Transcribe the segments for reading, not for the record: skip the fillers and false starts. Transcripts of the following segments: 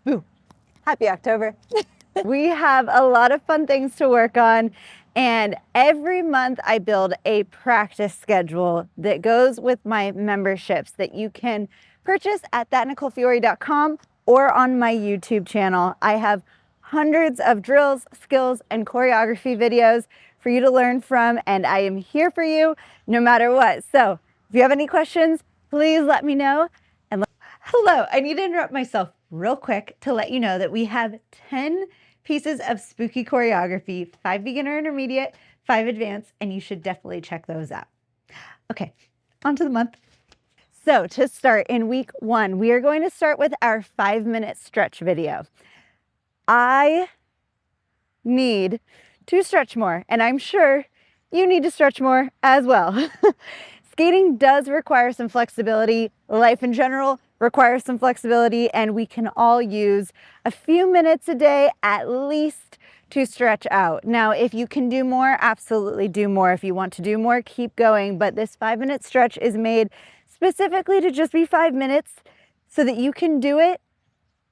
Boo. Happy October. We have a lot of fun things to work on, and every month I build a practice schedule that goes with my memberships that you can purchase at thatnicolefiore.com or on my YouTube channel. I have hundreds of drills, skills, and choreography videos for you to learn from, and I am here for you no matter what. So if you have any questions, please let me know. And hello, I need to interrupt myself real quick to let you know that we have 10 pieces of spooky choreography, 5 beginner intermediate, 5 advanced, and you should definitely check those out. Okay, on to the month. So to start, in week 1, we are going to start with our 5-minute stretch video. I need to stretch more, and I'm sure you need to stretch more as well. Skating does require some flexibility. Life in general requires some flexibility, and we can all use a few minutes a day at least to stretch out. Now, if you can do more, absolutely do more. If you want to do more, keep going. But this 5-minute stretch is made specifically to just be 5 minutes so that you can do it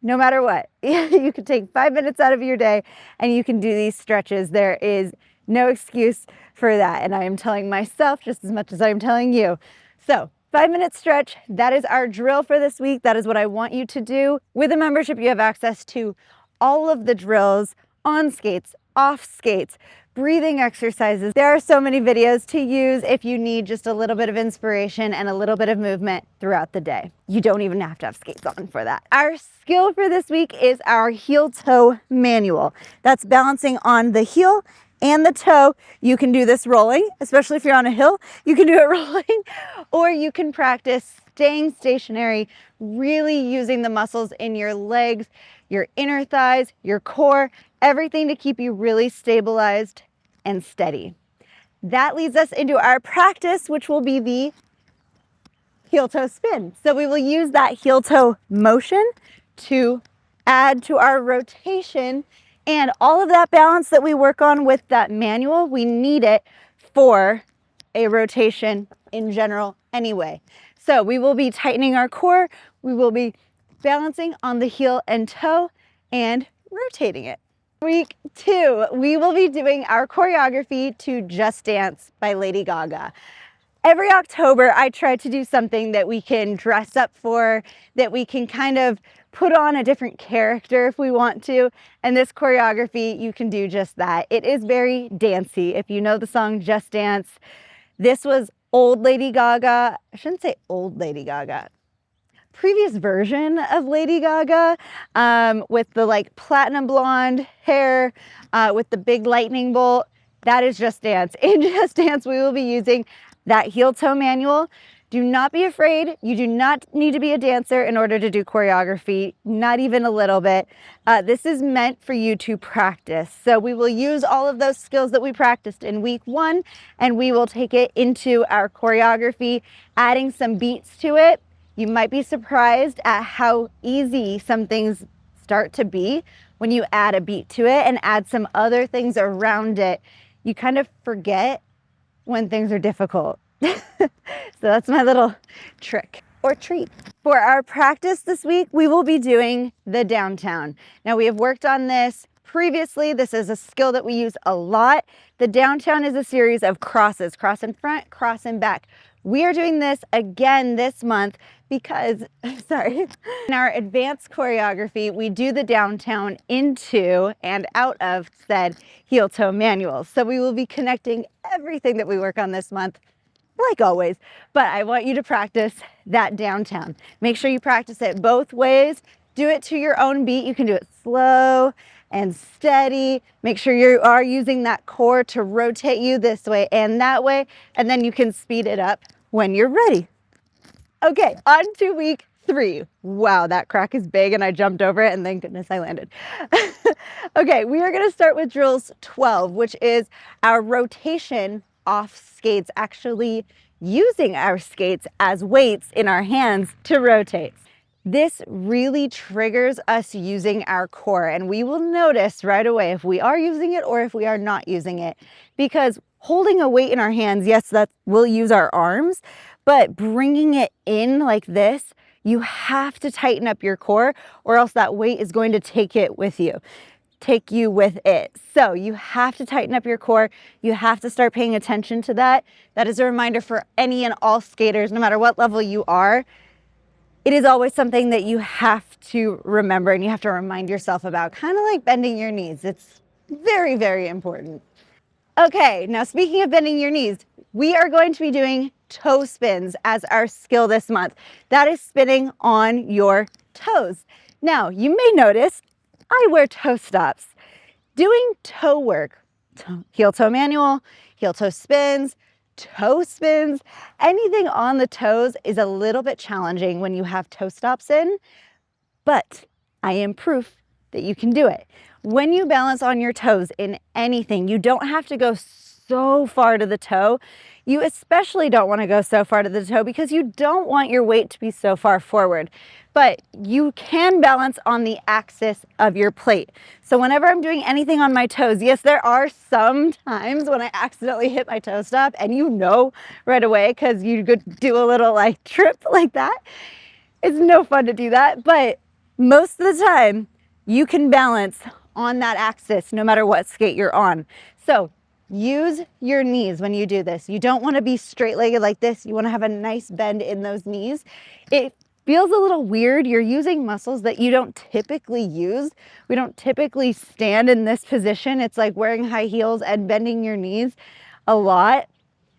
no matter what. You can take 5 minutes out of your day and you can do these stretches. There is no excuse for that. And I am telling myself just as much as I'm telling you. So 5-minute stretch, that is our drill for this week. That is what I want you to do. With a membership, you have access to all of the drills on skates, off skates, breathing exercises. There are so many videos to use if you need just a little bit of inspiration and a little bit of movement throughout the day. You don't even have to have skates on for that. Our skill for this week is our heel toe manual. That's balancing on the heel and the toe. You can do this rolling, especially if you're on a hill. You can do it rolling, or you can practice staying stationary, really using the muscles in your legs, your inner thighs, your core, everything to keep you really stabilized and steady. That leads us into our practice, which will be the heel toe spin. So we will use that heel toe motion to add to our rotation, and all of that balance that we work on with that manual, we need it for a rotation in general anyway. So we will be tightening our core, we will be balancing on the heel and toe and rotating it. Week 2, we will be doing our choreography to Just Dance by Lady Gaga. Every October, I try to do something that we can dress up for, that we can kind of put on a different character if we want to. And this choreography, you can do just that. It is very dancey. If you know the song Just Dance, this was old Lady Gaga. I shouldn't say old Lady Gaga. Previous version of Lady Gaga, with the like platinum blonde hair, with the big lightning bolt. That is Just Dance. In Just Dance, we will be using that heel toe manual. Do not be afraid. You do not need to be a dancer in order to do choreography, not even a little bit. This is meant for you to practice. So we will use all of those skills that we practiced in week 1, and we will take it into our choreography, adding some beats to it. You might be surprised at how easy some things start to be when you add a beat to it and add some other things around it. You kind of forget when things are difficult. So that's my little trick or treat. For our practice this week, we will be doing the downtown. Now, we have worked on this previously. This is a skill that we use a lot. The downtown is a series of crosses, cross in front, cross in back. We are doing this again this month because, in our advanced choreography, we do the downtown into and out of said heel toe manual. So we will be connecting everything that we work on this month, like always, but I want you to practice that downtown. Make sure you practice it both ways. Do it to your own beat. You can do it slow and steady. Make sure you are using that core to rotate you this way and that way, and then you can speed it up when you're ready. Okay, on to week 3. Wow, that crack is big and I jumped over it and thank goodness I landed. Okay, we are gonna start with drills 12, which is our rotation off skates, actually using our skates as weights in our hands to rotate. This really triggers us using our core, and we will notice right away if we are using it or if we are not using it, because holding a weight in our hands, yes, that we'll use our arms, but bringing it in like this You have to tighten up your core, or else that weight is going to take you with it. So you have to tighten up your core. You have to start paying attention to that. That is a reminder for any and all skaters, no matter what level you are. It is always something that you have to remember and you have to remind yourself about, kind of like bending your knees. It's very, very important. Okay, now speaking of bending your knees, we are going to be doing toe spins as our skill this month. That is spinning on your toes. Now, you may notice I wear toe stops. Doing toe work, heel toe manual, heel toe spins, toe spins, anything on the toes is a little bit challenging when you have toe stops in, but I am proof that you can do it. When you balance on your toes in anything, you don't have to go so far to the toe. You especially don't want to go so far to the toe because you don't want your weight to be so far forward. But you can balance on the axis of your plate. So whenever I'm doing anything on my toes, yes, there are some times when I accidentally hit my toe stop and you know right away because you could do a little like trip like that. It's no fun to do that, but most of the time you can balance on that axis no matter what skate you're on. So use your knees when you do this. You don't want to be straight-legged like this. You want to have a nice bend in those knees. It feels a little weird. You're using muscles that you don't typically use. We don't typically stand in this position. It's like wearing high heels and bending your knees a lot.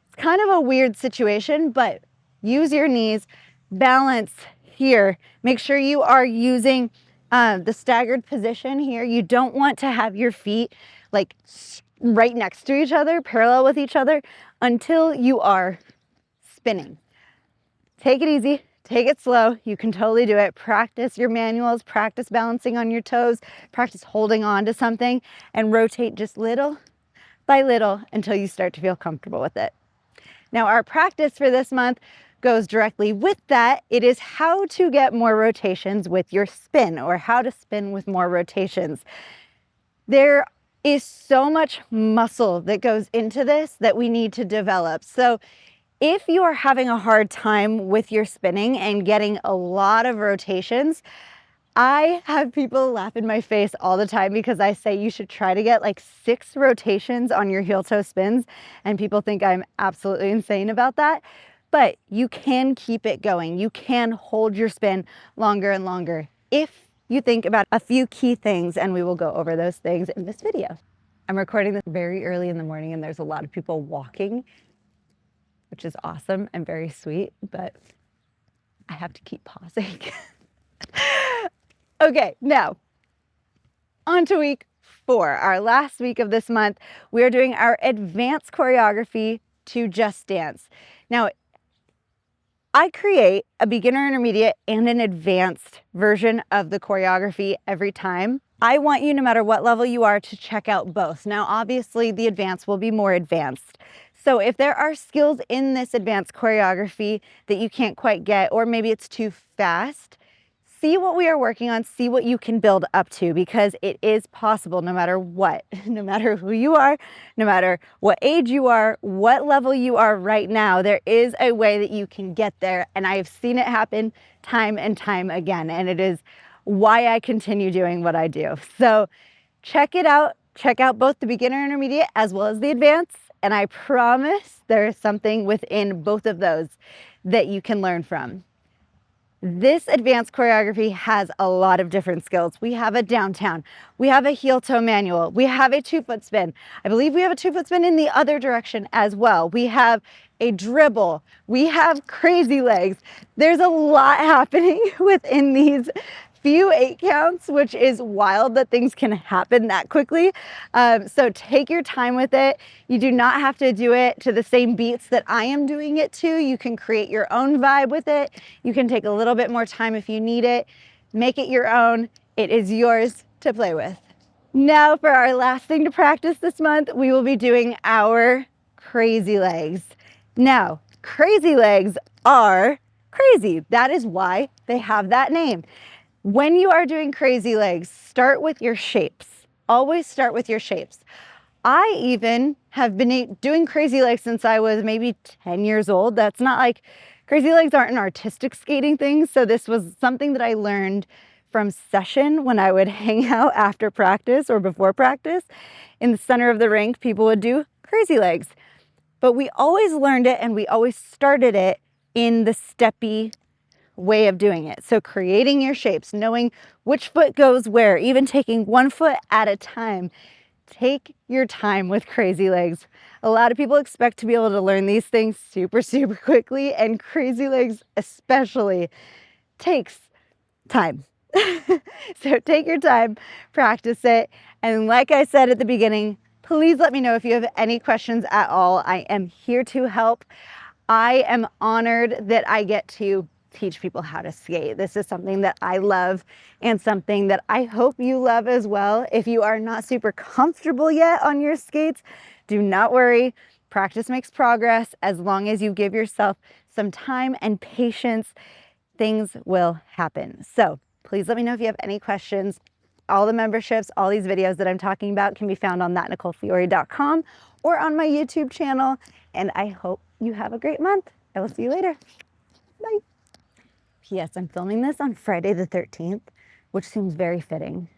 It's kind of a weird situation, but use your knees, balance here. Make sure you are using the staggered position here. You don't want to have your feet like right next to each other, parallel with each other, until you are spinning. Take it easy, take it slow. You can totally do it. Practice your manuals, practice balancing on your toes, practice holding on to something, and rotate just little by little until you start to feel comfortable with it. Now, our practice for this month goes directly with that. It is how to get more rotations with your spin, or how to spin with more rotations. There is so much muscle that goes into this that we need to develop. So if you are having a hard time with your spinning and getting a lot of rotations, I have people laugh in my face all the time because I say you should try to get like 6 rotations on your heel toe spins, and people think I'm absolutely insane about that. But you can keep it going. You can hold your spin longer and longer if you think about a few key things, and we will go over those things in this video. I'm recording this very early in the morning and there's a lot of people walking, which is awesome and very sweet, but I have to keep pausing. Okay, now on to week 4, our last week of this month. We are doing our advanced choreography to Just Dance. Now, I create a beginner, intermediate, and an advanced version of the choreography every time. I want you, no matter what level you are, to check out both. Now, obviously, the advanced will be more advanced. So if there are skills in this advanced choreography that you can't quite get, or maybe it's too fast, see what we are working on, see what you can build up to, because it is possible no matter what, no matter who you are, no matter what age you are, what level you are right now, there is a way that you can get there. And I have seen it happen time and time again. And it is why I continue doing what I do. So check it out. Check out both the beginner, intermediate, as well as the advanced. And I promise there is something within both of those that you can learn from. This advanced choreography has a lot of different skills. We have a downtown, we have a heel toe manual, we have a 2-foot spin. I believe we have a 2-foot spin in the other direction as well. We have a dribble, we have crazy legs. There's a lot happening within these few 8 counts, which is wild that things can happen that quickly. So take your time with it. You do not have to do it to the same beats that I am doing it to. You can create your own vibe with it. You can take a little bit more time if you need it. Make it your own. It is yours to play with. Now for our last thing to practice this month, we will be doing our crazy legs. Now, crazy legs are crazy. That is why they have that name. When you are doing crazy legs, start with your shapes. Always start with your shapes. I even have been doing crazy legs since I was maybe 10 years old. That's not like Crazy legs aren't an artistic skating thing, so this was something that I learned from session when I would hang out after practice or before practice. In the center of the rink, people would do crazy legs. But we always learned it and we always started it in the steppy way of doing it. So creating your shapes, knowing which foot goes where, even taking one foot at a time. Take your time with crazy legs. A lot of people expect to be able to learn these things super quickly, and crazy legs especially takes time. So take your time, practice it. And like I said at the beginning, please let me know if you have any questions at all. I am here to help. I am honored that I get to teach people how to skate. This is something that I love and something that I hope you love as well. If you are not super comfortable yet on your skates, do not worry. Practice makes progress. As long as you give yourself some time and patience, things will happen. So please let me know if you have any questions. All the memberships, all these videos that I'm talking about can be found on thatnicolefiore.com or on my YouTube channel. And I hope you have a great month. I will see you later. Bye. P.S. I'm filming this on Friday the 13th, which seems very fitting